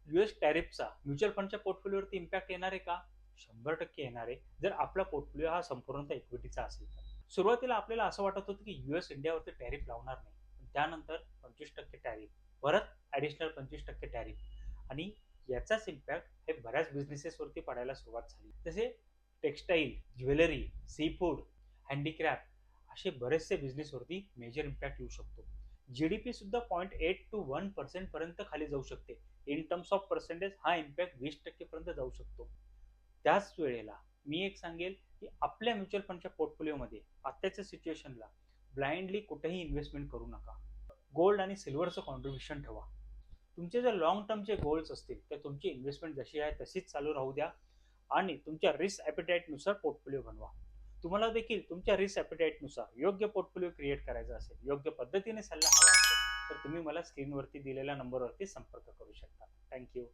US टॅरिफचा mutual फंडच्या पोर्टफोलिओवरती impact येणार आहे का? 100% येणार आहे, जर आपला पोर्टफोलिओ हा संपूर्णतः इक्विटीचा असेल तर. सुरुवातीला आपल्याला असं वाटत होतं की युएस इंडियावरती टॅरिफ लावणार नाही, पण त्यानंतर 25% टॅरिफ, परत ॲडिशनल 25% टॅरिफ, आणि याचाच इम्पॅक्ट हे बऱ्याच बिझनेसेसवरती पडायला सुरुवात झाली. जसे टेक्सटाईल, ज्वेलरी, सी फूड, हँडीक्रॅफ्ट असे बरेचसे बिझनेसवरती मेजर इम्पॅक्ट येऊ शकतो. जीडीपी सुद्धा 0.8 to 1% पर्यंत खाली जाऊ शकते. इन टर्म्स ऑफ पर्सेंटेज हा इम्पॅक्ट 20% पर्यंत जाऊ शकतो. त्याच वेळेला मी एक सांगेल की आपल्या म्युच्युअल फंडच्या पोर्टफोलिओमध्ये आत्ताच्या सिच्युएशनला ब्लाइंडली कुठेही इन्व्हेस्टमेंट करू नका. गोल्ड आणि सिल्वरचं कॉन्ट्रीब्युशन ठेवा. तुमचे जर लॉंग टर्मचे गोल्स असतील तर तुमची इन्व्हेस्टमेंट जशी आहे तशीच चालू राहू द्या आणि तुमच्या रिस्क ॲपिटाईटनुसार पोर्टफोलिओ बनवा. तुम्हाला देखील तुमच्या रिस्क ॲपिटाईटनुसार योग्य पोर्टफोलिओ क्रिएट करायचा असेल, योग्य पद्धतीने सल्ला हवा असेल, तर तुम्ही मला स्क्रीनवरती दिलेल्या नंबरवरती संपर्क करू शकता. थँक्यू.